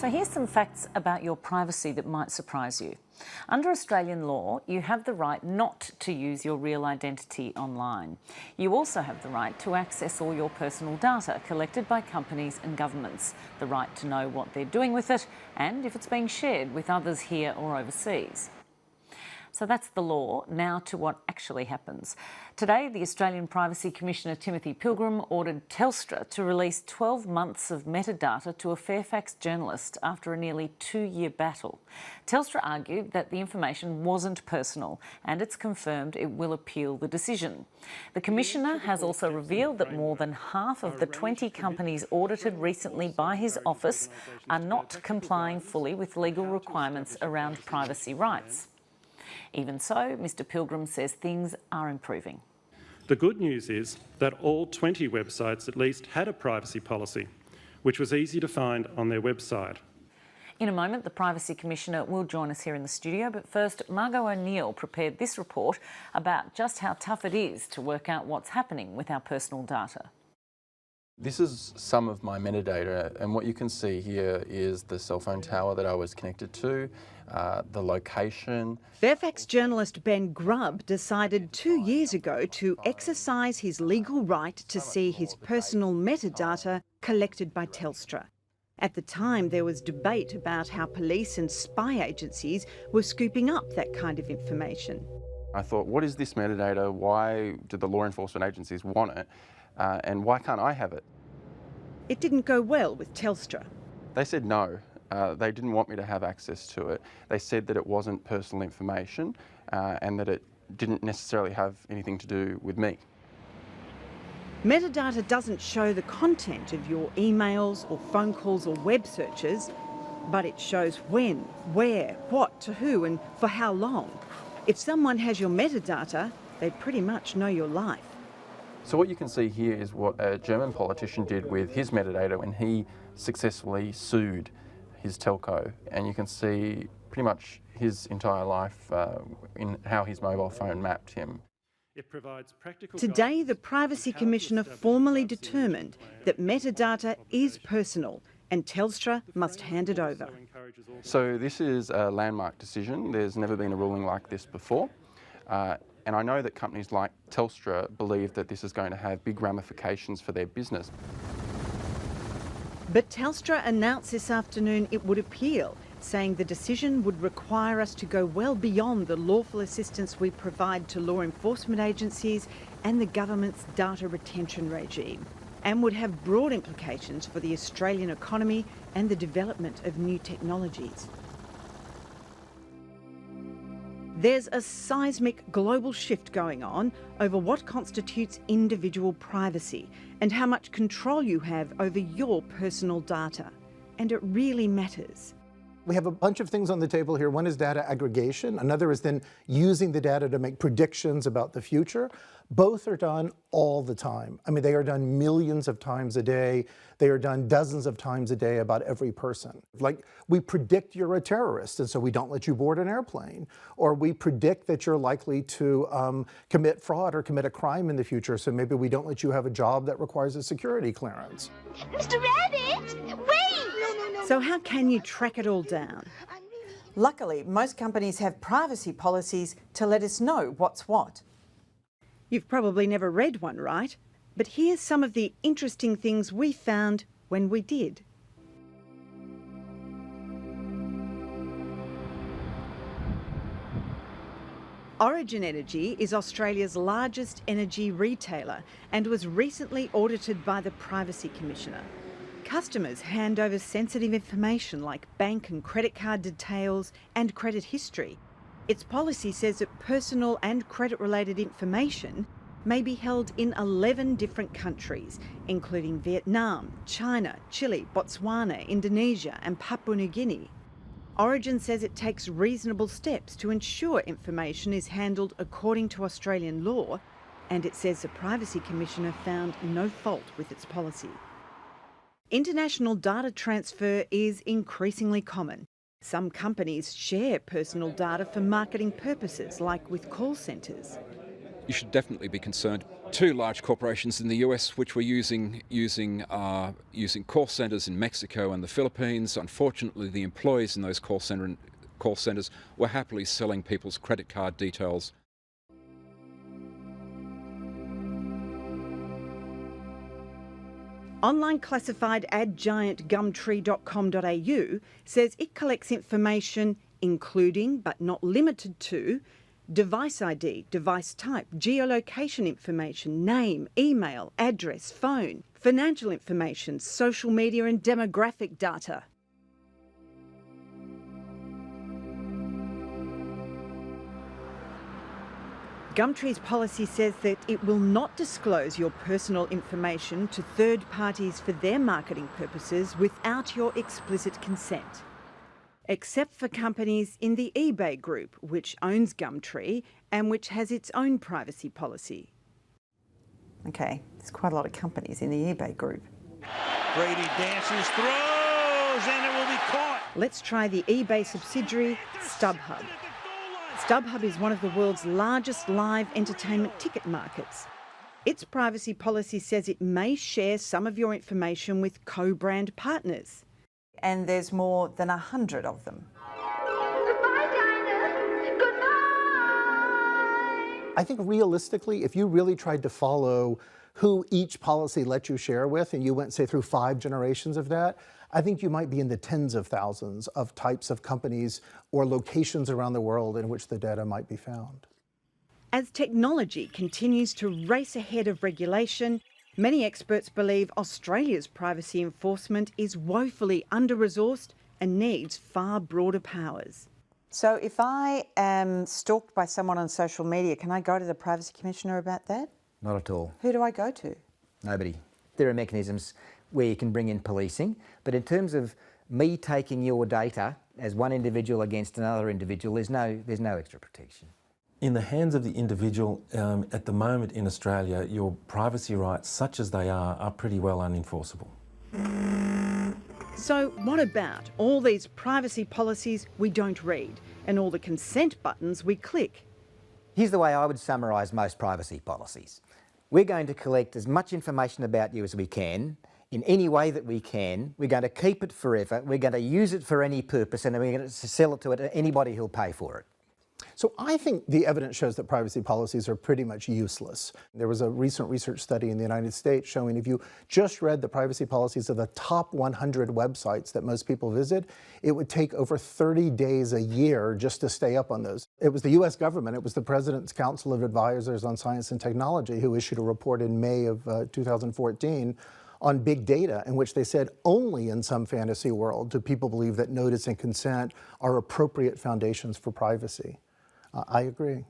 So here's some facts about your privacy that might surprise you. Under Australian law, you have the right not to use your real identity online. You also have the right to access all your personal data collected by companies and governments, the right to know what they're doing with it and if it's being shared with others here or overseas. So that's the law. Now to what actually happens. Today, the Australian Privacy Commissioner Timothy Pilgrim ordered Telstra to release 12 months of metadata to a Fairfax journalist after a nearly 2-year battle. Telstra argued that the information wasn't personal, and it's confirmed it will appeal the decision. The Commissioner has also revealed that more than half of the 20 companies audited recently by his office are not complying fully with legal requirements around privacy rights. Even so, Mr Pilgrim says things are improving. The good news is that all 20 websites at least had a privacy policy, which was easy to find on their website. In a moment, the Privacy Commissioner will join us here in the studio, but first, Margot O'Neill prepared this report about just how tough it is to work out what's happening with our personal data. This is some of my metadata, and what you can see here is the cell phone tower that I was connected to, the location. Fairfax journalist Ben Grubb decided 2 years ago to exercise his legal right to see his personal metadata collected by Telstra. At the time, there was debate about how police and spy agencies were scooping up that kind of information. I thought, what is this metadata? Why do the law enforcement agencies want it? And why can't I have it? It didn't go well with Telstra. They said no. They didn't want me to have access to it. They said that it wasn't personal information and that it didn't necessarily have anything to do with me. Metadata doesn't show the content of your emails or phone calls or web searches, but it shows when, where, what, to who and for how long. If someone has your metadata, they pretty much know your life. So what you can see here is what a German politician did with his metadata when he successfully sued his telco, and you can see pretty much his entire life in how his mobile phone mapped him. Today, the Privacy Commissioner formally determined that metadata is personal and Telstra must hand it over. So this is a landmark decision. There's never been a ruling like this before. And I know that companies like Telstra believe that this is going to have big ramifications for their business. But Telstra announced this afternoon it would appeal, saying the decision would require us to go well beyond the lawful assistance we provide to law enforcement agencies and the government's data retention regime, and would have broad implications for the Australian economy and the development of new technologies. There's a seismic global shift going on over what constitutes individual privacy and how much control you have over your personal data. And it really matters. We have a bunch of things on the table here. One is data aggregation. Another is then using the data to make predictions about the future. Both are done all the time. I mean, they are done millions of times a day. They are done dozens of times a day about every person. Like, we predict you're a terrorist, and so we don't let you board an airplane. Or we predict that you're likely to commit fraud or commit a crime in the future, so maybe we don't let you have a job that requires a security clearance. Mr. Rabbit, wait! So how can you track it all down? Luckily, most companies have privacy policies to let us know what's what. You've probably never read one, right? But here's some of the interesting things we found when we did. Origin Energy is Australia's largest energy retailer and was recently audited by the Privacy Commissioner. Customers hand over sensitive information like bank and credit card details and credit history. Its policy says that personal and credit-related information may be held in 11 different countries, including Vietnam, China, Chile, Botswana, Indonesia and Papua New Guinea. Origin says it takes reasonable steps to ensure information is handled according to Australian law, and it says the Privacy Commissioner found no fault with its policy. International data transfer is increasingly common. Some companies share personal data for marketing purposes, like with call centres. You should definitely be concerned two large corporations in the US which were using call centres in Mexico and the Philippines. Unfortunately, the employees in those call centres were happily selling people's credit card details. Online classified ad giant Gumtree.com.au says it collects information including, but not limited to, device ID, device type, geolocation information, name, email, address, phone, financial information, social media and demographic data. Gumtree's policy says that it will not disclose your personal information to third parties for their marketing purposes without your explicit consent, except for companies in the eBay group, which owns Gumtree and which has its own privacy policy. Okay, there's quite a lot of companies in the eBay group. Brady dances, throws, and it will be caught. Let's try the eBay subsidiary, StubHub. StubHub is one of the world's largest live entertainment ticket markets. Its privacy policy says it may share some of your information with co-brand partners. And there's more than 100 of them. Goodbye, Dinah. Goodbye. I think realistically, if you really tried to follow who each policy lets you share with, and you went, say, through 5 generations of that, I think you might be in the tens of thousands of types of companies or locations around the world in which the data might be found. As technology continues to race ahead of regulation, many experts believe Australia's privacy enforcement is woefully under-resourced and needs far broader powers. So if I am stalked by someone on social media, can I go to the Privacy Commissioner about that? Not at all. Who do I go to? Nobody. There are mechanisms where you can bring in policing, but in terms of me taking your data as one individual against another individual, there's no extra protection. In the hands of the individual, at the moment in Australia, your privacy rights, such as they are pretty well unenforceable. So what about all these privacy policies we don't read and all the consent buttons we click? Here's the way I would summarise most privacy policies. We're going to collect as much information about you as we can, in any way that we can. We're going to keep it forever. We're going to use it for any purpose, and then we're going to sell it to anybody who'll pay for it. So I think the evidence shows that privacy policies are pretty much useless. There was a recent research study in the United States showing if you just read the privacy policies of the top 100 websites that most people visit, it would take over 30 days a year just to stay up on those. It was the US government, it was the President's Council of Advisors on Science and Technology who issued a report in May of 2014 on big data, in which they said only in some fantasy world do people believe that notice and consent are appropriate foundations for privacy. I agree.